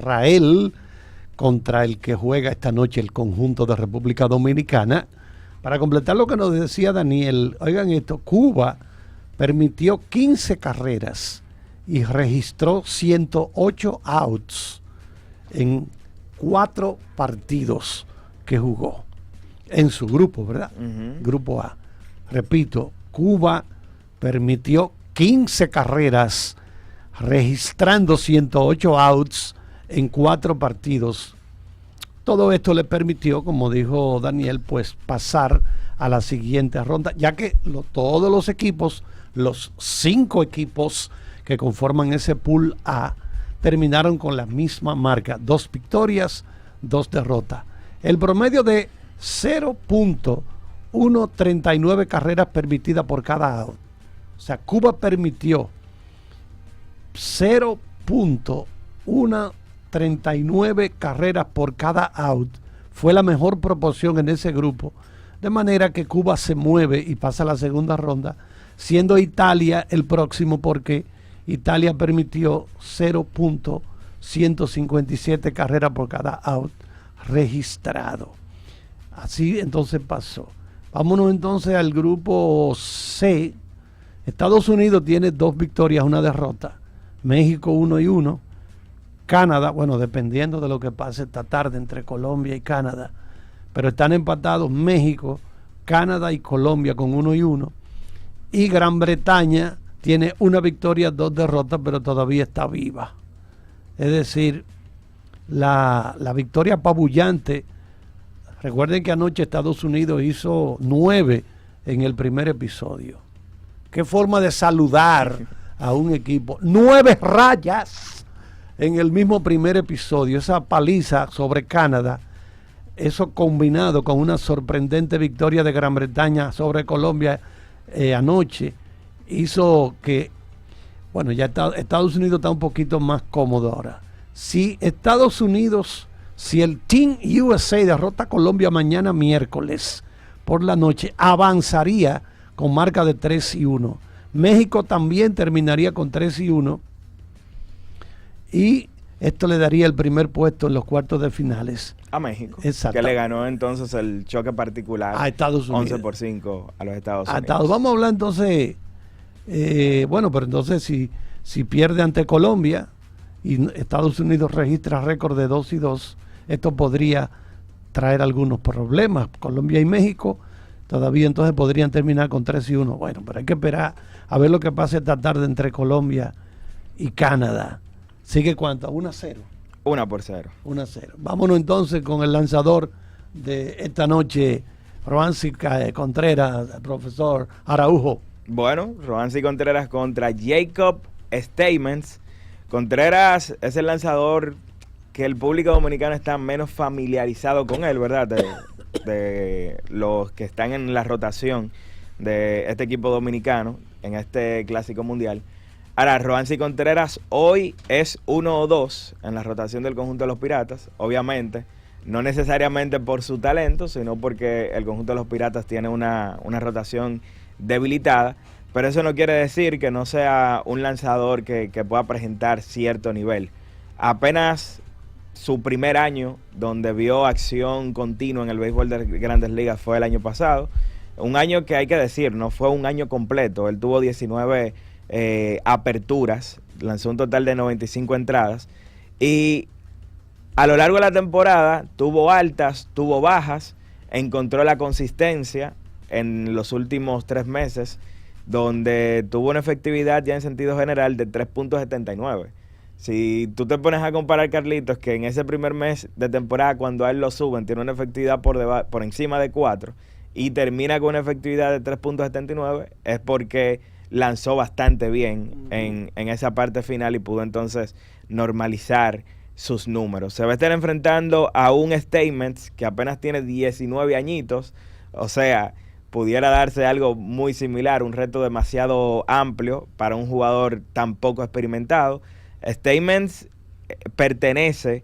Israel, contra el que juega esta noche el conjunto de República Dominicana. Para completar lo que nos decía Daniel, oigan esto, Cuba permitió 15 carreras y registró 108 outs en 4 partidos que jugó en su grupo, ¿verdad? Grupo A. Repito, Cuba permitió 15 carreras registrando 108 outs en 4 partidos. Todo esto le permitió, como dijo Daniel, pues pasar a la siguiente ronda, ya que todos los equipos, los 5 equipos que conforman ese pool A, terminaron con la misma marca, 2 victorias, 2 derrotas. El promedio de 0.139 carreras permitidas por cada out. O sea, Cuba permitió 0.139 carreras por cada out. Fue la mejor proporción en ese grupo. De manera que Cuba se mueve y pasa a la segunda ronda, siendo Italia el próximo, porque Italia permitió 0.157 carreras por cada out registrado. Así entonces pasó. Vámonos entonces al grupo C. Estados Unidos tiene 2 victorias, 1 derrota. México 1-1. Canadá, bueno, dependiendo de lo que pase esta tarde entre Colombia y Canadá, pero están empatados México, Canadá y Colombia con 1-1. Y Gran Bretaña tiene 1 victoria, 2 derrotas, pero todavía está viva. Es decir, la victoria apabullante. Recuerden que anoche Estados Unidos hizo 9 en el primer episodio. Qué forma de saludar a un equipo. 9 rayas en el mismo primer episodio. Esa paliza sobre Canadá, eso combinado con una sorprendente victoria de Gran Bretaña sobre Colombia anoche, hizo que, bueno, ya Estados Unidos está un poquito más cómodo ahora. Si el Team USA derrota a Colombia mañana miércoles por la noche, avanzaría con marca de 3-1. México también terminaría con 3-1. Y esto le daría el primer puesto en los cuartos de finales. A México. Exacto. Que le ganó entonces el choque particular a Estados Unidos. 11-5 a los Estados Unidos. Vamos a hablar entonces, bueno, pero entonces si pierde ante Colombia y Estados Unidos registra récord de 2-2, esto podría traer algunos problemas. Colombia y México todavía entonces podrían terminar con 3-1. Bueno, pero hay que esperar a ver lo que pasa esta tarde entre Colombia y Canadá. ¿Sigue cuánto? 1-0. 1-0. 1-0. Vámonos entonces con el lanzador de esta noche, Roansy Contreras, profesor Araujo. Bueno, Roansy Contreras contra Jacob Stamens. Contreras es el lanzador que el público dominicano está menos familiarizado con él, ¿verdad? De los que están en la rotación de este equipo dominicano en este Clásico Mundial. Ahora, Roansy Contreras hoy es 1-2 en la rotación del conjunto de los Piratas. Obviamente, no necesariamente por su talento, sino porque el conjunto de los Piratas tiene una rotación debilitada. Pero eso no quiere decir que no sea un lanzador que pueda presentar cierto nivel. Apenas su primer año donde vio acción continua en el béisbol de Grandes Ligas fue el año pasado. Un año que hay que decir, no fue un año completo. Él tuvo 19 aperturas, lanzó un total de 95 entradas y a lo largo de la temporada tuvo altas, tuvo bajas, encontró la consistencia en los últimos 3 meses, donde tuvo una efectividad ya en sentido general de 3.79. Si tú te pones a comparar, Carlitos, que en ese primer mes de temporada, cuando a él lo suben, tiene una efectividad por encima de 4 y termina con una efectividad de 3.79, es porque lanzó bastante bien en esa parte final y pudo entonces normalizar sus números. Se va a estar enfrentando a un Stamens que apenas tiene 19 añitos, o sea, pudiera darse algo muy similar, un reto demasiado amplio para un jugador tan poco experimentado. Stamens pertenece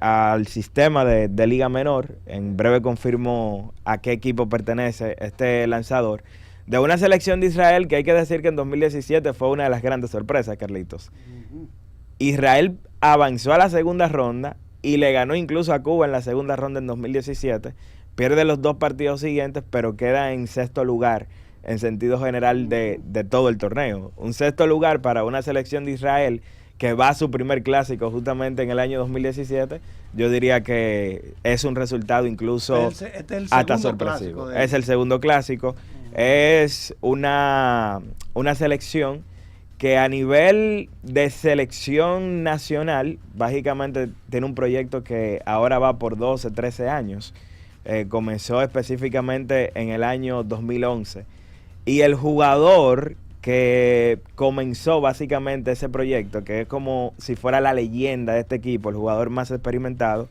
al sistema de Liga Menor. En breve confirmo a qué equipo pertenece este lanzador. De una selección de Israel que hay que decir que en 2017 fue una de las grandes sorpresas, Carlitos. Israel avanzó a la segunda ronda y le ganó incluso a Cuba en la segunda ronda en 2017. Pierde los 2 partidos siguientes, pero queda en sexto lugar en sentido general de todo el torneo. Un sexto lugar para una selección de Israel que va a su primer clásico justamente en el año 2017, yo diría que es un resultado incluso hasta sorpresivo. Es el segundo clásico. Es una selección que a nivel de selección nacional, básicamente tiene un proyecto que ahora va por 12, 13 años. Comenzó específicamente en el año 2011. Y el jugador que comenzó básicamente ese proyecto, que es como si fuera la leyenda de este equipo, el jugador más experimentado,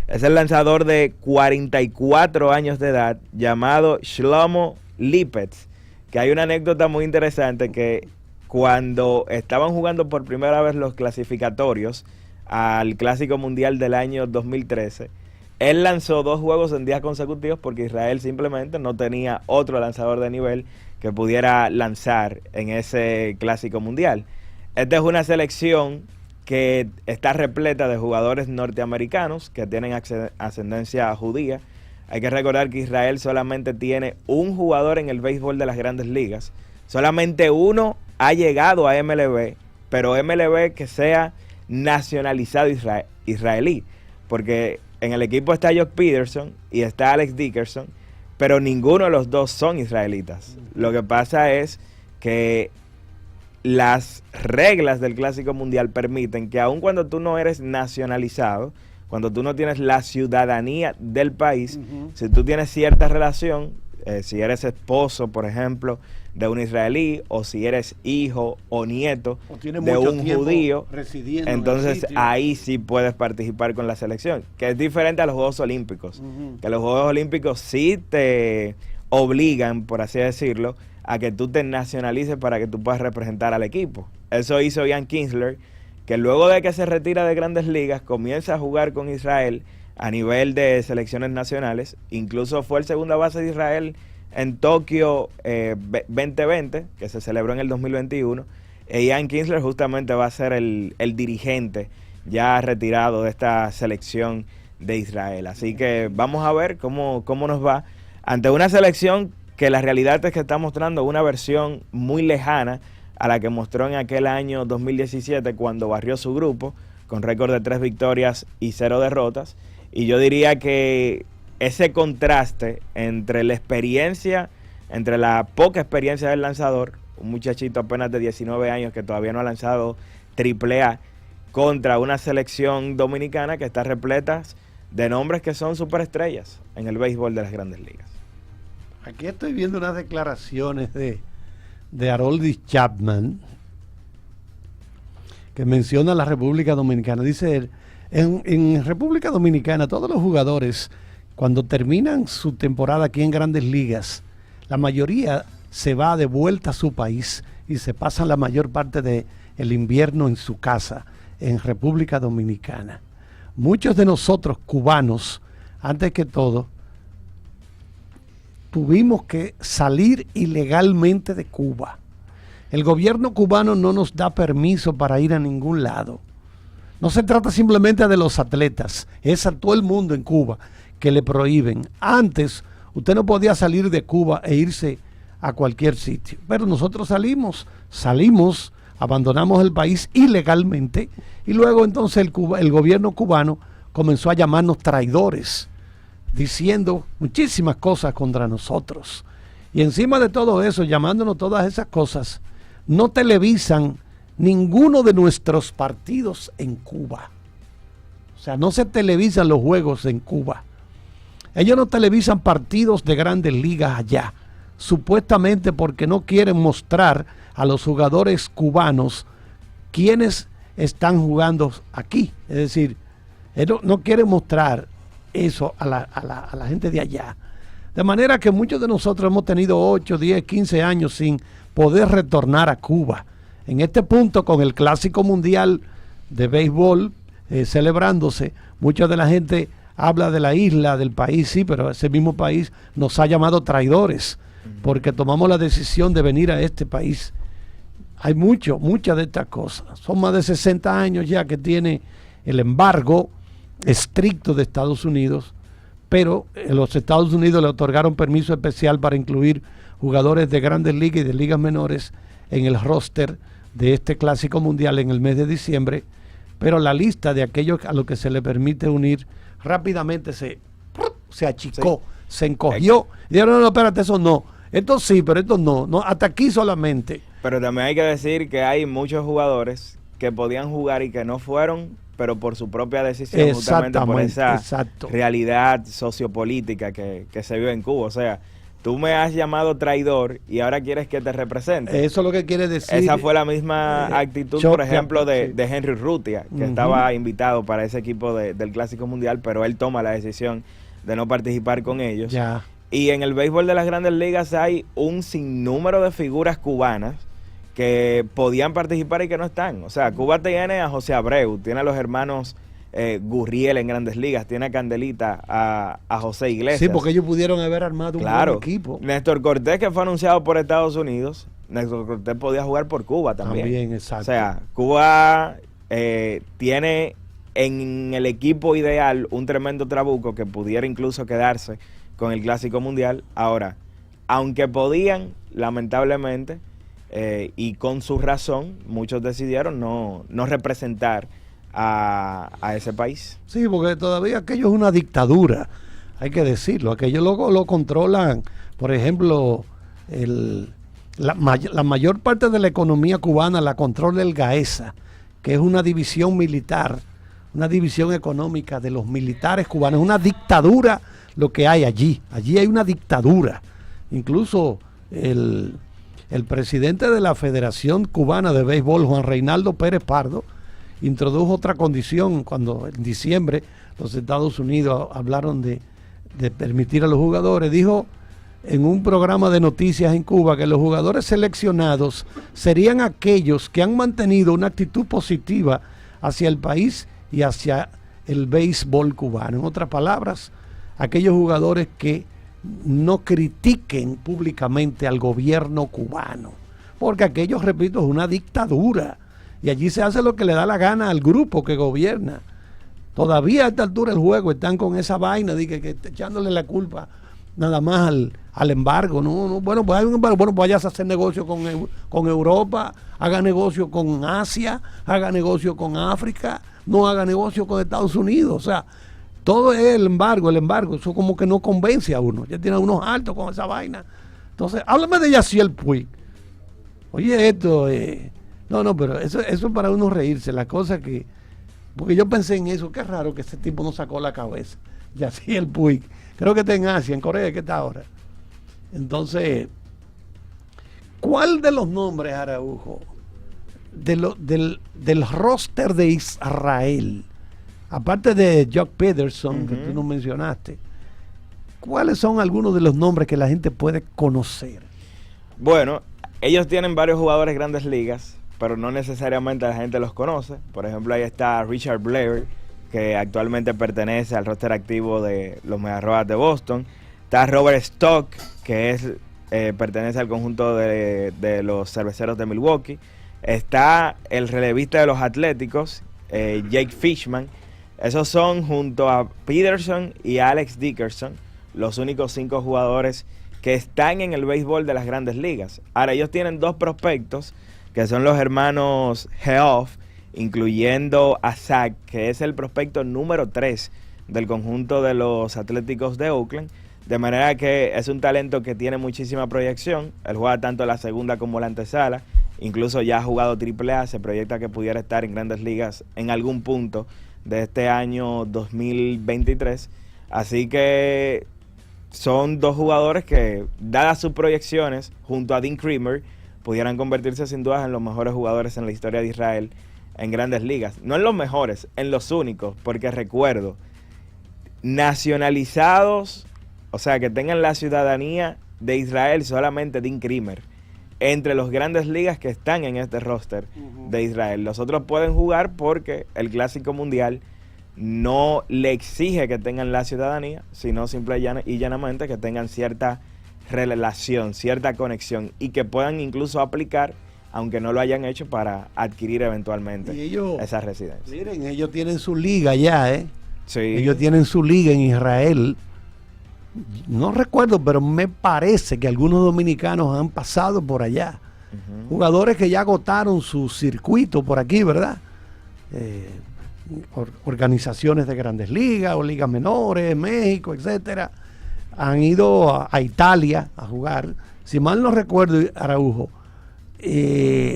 es el lanzador de 44 años de edad llamado Shlomo Lipetz, que hay una anécdota muy interesante que cuando estaban jugando por primera vez los clasificatorios al Clásico Mundial del año 2013, él lanzó 2 juegos en días consecutivos porque Israel simplemente no tenía otro lanzador de nivel que pudiera lanzar en ese Clásico Mundial. Esta es una selección que está repleta de jugadores norteamericanos que tienen ascendencia judía. Hay que recordar que Israel solamente tiene un jugador en el béisbol de las Grandes Ligas. Solamente uno ha llegado a MLB, pero MLB que sea nacionalizado israelí, porque en el equipo está Jock Peterson y está Alex Dickerson, pero ninguno de los dos son israelitas. Lo que pasa es que las reglas del Clásico Mundial permiten que aun cuando tú no eres nacionalizado, cuando tú no tienes la ciudadanía del país, si tú tienes cierta relación, si eres esposo, por ejemplo, de un israelí, o si eres hijo o nieto de un judío, entonces ahí sí puedes participar con la selección, que es diferente a los Juegos Olímpicos, que los Juegos Olímpicos sí te obligan, por así decirlo, a que tú te nacionalices para que tú puedas representar al equipo. Eso hizo Ian Kinsler, que luego de que se retira de Grandes Ligas, comienza a jugar con Israel a nivel de selecciones nacionales. Incluso fue el segunda base de Israel en Tokio 2020, que se celebró en el 2021. Ian Kinsler justamente va a ser el dirigente ya retirado de esta selección de Israel. Así que vamos a ver cómo nos va ante una selección que la realidad es que está mostrando una versión muy lejana a la que mostró en aquel año 2017 cuando barrió su grupo con récord de 3 victorias y 0 derrotas. Y yo diría que ese contraste entre la experiencia, entre la poca experiencia del lanzador, un muchachito apenas de 19 años que todavía no ha lanzado AAA, contra una selección dominicana que está repleta de nombres que son superestrellas en el béisbol de las Grandes Ligas. Aquí estoy viendo unas declaraciones de Aroldis Chapman, que menciona a la República Dominicana. Dice él, en República Dominicana todos los jugadores, cuando terminan su temporada aquí en Grandes Ligas, la mayoría se va de vuelta a su país y se pasan la mayor parte del invierno en su casa, en República Dominicana. Muchos de nosotros cubanos, antes que todo, tuvimos que salir ilegalmente de Cuba. El gobierno cubano no nos da permiso para ir a ningún lado. No se trata simplemente de los atletas, es a todo el mundo en Cuba que le prohíben. Antes usted no podía salir de Cuba e irse a cualquier sitio, pero nosotros salimos, abandonamos el país ilegalmente y luego entonces el gobierno cubano comenzó a llamarnos traidores, diciendo muchísimas cosas contra nosotros. Y encima de todo eso, llamándonos todas esas cosas, no televisan ninguno de nuestros partidos en Cuba. O sea, no se televisan los juegos en Cuba. Ellos no televisan partidos de Grandes Ligas allá, supuestamente porque no quieren mostrar a los jugadores cubanos quienes están jugando aquí. Es decir, ellos no quieren mostrar eso a la gente de allá. De manera que muchos de nosotros hemos tenido 8, 10, 15 años sin poder retornar a Cuba. En este punto, con el Clásico Mundial de Béisbol celebrándose, mucha de la gente habla de la isla, del país, sí, pero ese mismo país nos ha llamado traidores porque tomamos la decisión de venir a este país. Hay muchas de estas cosas. Son más de 60 años ya que tiene el embargo estricto de Estados Unidos, pero los Estados Unidos le otorgaron permiso especial para incluir jugadores de grandes ligas y de ligas menores en el roster de este Clásico Mundial en el mes de diciembre, pero la lista de aquellos a los que se le permite unir rápidamente se achicó, sí, se encogió. Y dijeron, no, espérate, eso no. Esto sí, pero esto no, hasta aquí solamente. Pero también hay que decir que hay muchos jugadores que podían jugar y que no fueron, pero por su propia decisión, justamente por esa realidad sociopolítica que se vive en Cuba. O sea, tú me has llamado traidor y ahora quieres que te represente. Eso es lo que quiere decir. Esa fue la misma actitud, por ejemplo, de Henry Rutia, que estaba invitado para ese equipo del Clásico Mundial, pero él toma la decisión de no participar con ellos. Ya. Y en el béisbol de las grandes ligas hay un sinnúmero de figuras cubanas que podían participar y que no están. O sea, Cuba tiene a José Abreu, tiene a los hermanos Gurriel en grandes ligas, tiene a Candelita, a José Iglesias. Sí, porque ellos pudieron haber armado un buen equipo. Néstor Cortés, que fue anunciado por Estados Unidos, Néstor Cortés podía jugar por Cuba también. También, exacto. O sea, Cuba tiene en el equipo ideal un tremendo trabuco que pudiera incluso quedarse con el Clásico Mundial. Ahora, aunque podían, lamentablemente, y con su razón, muchos decidieron no representar a ese país. Sí, porque todavía aquello es una dictadura, hay que decirlo. Aquello lo controlan, por ejemplo, la mayor parte de la economía cubana la controla el GAESA, que es una división militar, una división económica de los militares cubanos. Es una dictadura lo que hay allí. Allí hay una dictadura. Incluso el presidente de la Federación Cubana de Béisbol, Juan Reinaldo Pérez Pardo, introdujo otra condición cuando en diciembre los Estados Unidos hablaron de permitir a los jugadores. Dijo en un programa de noticias en Cuba que los jugadores seleccionados serían aquellos que han mantenido una actitud positiva hacia el país y hacia el béisbol cubano. En otras palabras, aquellos jugadores que no critiquen públicamente al gobierno cubano, porque aquello, repito, es una dictadura y allí se hace lo que le da la gana al grupo que gobierna. Todavía a esta altura del juego están con esa vaina de que echándole la culpa nada más al embargo. Bueno, pues hay un embargo, bueno, pues vayas a hacer negocio con Europa, haga negocio con Asia, haga negocio con África, no haga negocio con Estados Unidos. O sea, todo es el embargo, eso como que no convence a uno. Ya tiene a unos altos con esa vaina. Entonces, háblame de Yaciel Puig. Oye, esto, no, pero eso es para uno reírse, la cosa que, porque yo pensé en eso, qué raro que ese tipo no sacó la cabeza. Yaciel Puig, creo que está en Asia, en Corea, que está ahora. Entonces, ¿cuál de los nombres, Araujo, del roster de Israel, aparte de Jock Peterson, que tú nos mencionaste, cuáles son algunos de los nombres que la gente puede conocer? Bueno, ellos tienen varios jugadores grandes ligas, pero no necesariamente la gente los conoce. Por ejemplo, ahí está Richard Blair, que actualmente pertenece al roster activo de los Mediarrojas de Boston. Está Robert Stock, que pertenece al conjunto de los Cerveceros de Milwaukee. Está el relevista de los Atléticos, Jake Fishman. Esos son, junto a Peterson y Alex Dickerson, los únicos 5 jugadores que están en el béisbol de las grandes ligas. Ahora, ellos tienen 2 prospectos, que son los hermanos Geoff, incluyendo a Zach, que es el prospecto número 3 del conjunto de los Atléticos de Oakland. De manera que es un talento que tiene muchísima proyección. Él juega tanto la segunda como la antesala. Incluso ya ha jugado AAA. Se proyecta que pudiera estar en grandes ligas en algún punto de este año 2023. Así que son 2 jugadores que, dadas sus proyecciones, junto a Dean Kremer, pudieran convertirse sin duda en los mejores jugadores en la historia de Israel en grandes ligas. No en los mejores, en los únicos, porque recuerdo, nacionalizados, o sea, que tengan la ciudadanía de Israel, solamente Dean Kremer, entre los grandes ligas que están en este roster de Israel. Los otros pueden jugar porque el Clásico Mundial no le exige que tengan la ciudadanía, sino simple y llanamente que tengan cierta relación, cierta conexión, y que puedan incluso aplicar aunque no lo hayan hecho para adquirir eventualmente Y ellos, esa residencia. miren, ellos tienen su liga ya, ¿eh? Sí. Ellos tienen su liga en Israel. No recuerdo, pero me parece que algunos dominicanos han pasado por allá. Jugadores que ya agotaron su circuito por aquí, ¿verdad? Organizaciones de grandes ligas o ligas menores, México, etcétera, han ido a Italia a jugar. Si mal no recuerdo, Araujo,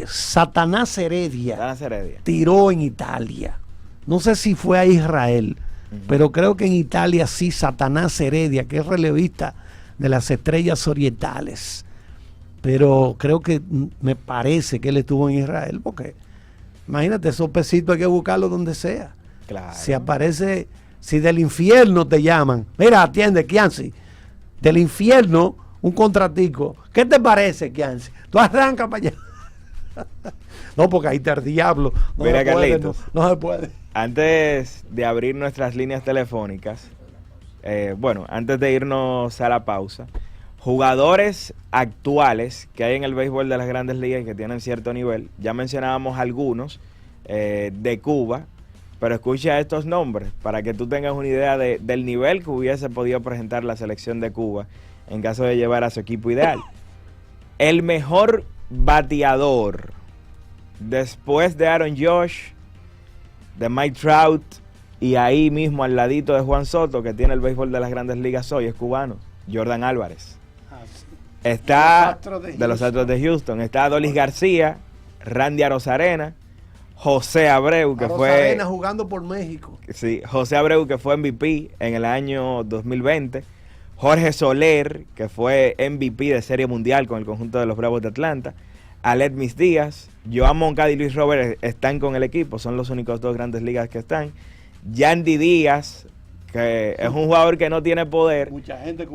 Satanás Heredia Satanás Heredia tiró en Italia. No sé si fue a Israel, pero creo que en Italia sí, Satanás Heredia, que es relevista de las Estrellas Orientales. Pero creo que me parece que él estuvo en Israel, porque imagínate, esos pesitos hay que buscarlos donde sea. Claro. Si aparece, si del infierno te llaman, mira, atiende, Kianci, del infierno un contratico, ¿qué te parece, Kianci? Tú arrancas para allá. No, porque ahí está el diablo. No Mira, se puede, Carlitos, no se puede. antes de abrir nuestras líneas telefónicas, antes de irnos a la pausa, jugadores actuales que hay en el béisbol de las grandes ligas y que tienen cierto nivel, ya mencionábamos algunos de Cuba, pero escucha estos nombres para que tú tengas una idea del nivel que hubiese podido presentar la selección de Cuba en caso de llevar a su equipo ideal. El mejor bateador después de Aaron Josh, de Mike Trout y ahí mismo al ladito de Juan Soto, que tiene el béisbol de las grandes ligas hoy, es cubano, Jordan Álvarez. Está de los Astros de Houston, está Adolis García, Randy Arozarena, José Abreu, que fue jugando por México. Sí, José Abreu, que fue MVP en el año 2020, Jorge Soler, que fue MVP de Serie Mundial con el conjunto de los Bravos de Atlanta, Aledmis Díaz, Joan Moncada y Luis Robert están con el equipo, son los únicos dos grandes ligas que están. Yandy Díaz, que es un jugador que no tiene poder,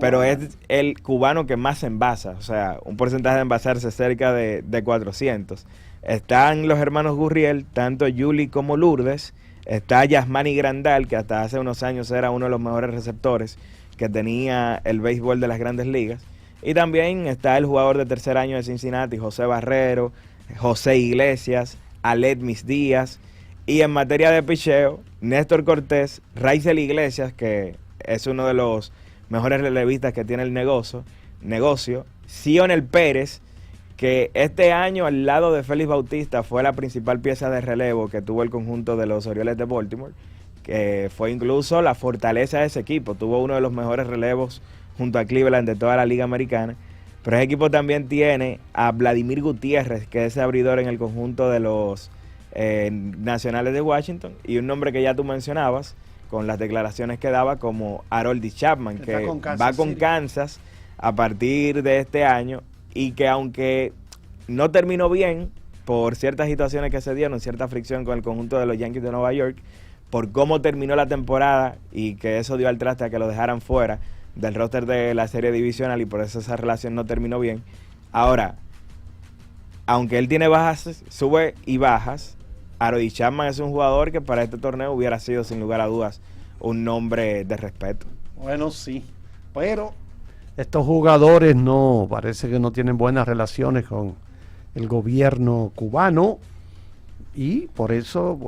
pero es el cubano que más envasa, o sea, un porcentaje de envasarse cerca de 400. Están los hermanos Gurriel, tanto Yuli como Lourdes. Está Yasmani Grandal, que hasta hace unos años era uno de los mejores receptores que tenía el béisbol de las grandes ligas. Y también está el jugador de tercer año de Cincinnati, José Barrero, José Iglesias, Aledmis Díaz. Y en materia de picheo, Néstor Cortés, Raisel Iglesias, que es uno de los mejores relevistas que tiene el negocio, Cionel Pérez, que este año al lado de Félix Bautista fue la principal pieza de relevo que tuvo el conjunto de los Orioles de Baltimore, que fue incluso la fortaleza de ese equipo, tuvo uno de los mejores relevos junto a Cleveland de toda la Liga Americana. Pero ese equipo también tiene a Vladimir Gutiérrez, que es abridor en el conjunto de los Nacionales de Washington, y un nombre que ya tú mencionabas con las declaraciones que daba, como Aroldis Chapman, que va con Kansas a partir de este año, y que aunque no terminó bien por ciertas situaciones que se dieron, cierta fricción con el conjunto de los Yankees de Nueva York, por cómo terminó la temporada y que eso dio al traste a que lo dejaran fuera del roster de la serie divisional, y por eso esa relación no terminó bien. Ahora, aunque él tiene bajas, sube y bajas, Aroldis Chapman es un jugador que para este torneo hubiera sido sin lugar a dudas un nombre de respeto. Bueno, sí, pero estos jugadores parece que no tienen buenas relaciones con el gobierno cubano, y por eso,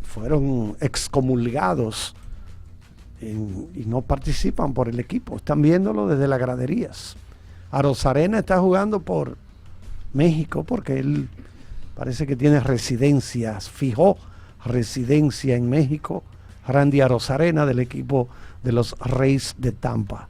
fueron excomulgados y no participan por el equipo. Están viéndolo desde las graderías. Arozarena está jugando por México porque él parece que tiene fijó residencia en México. Randy Arozarena, del equipo de los Rays de Tampa.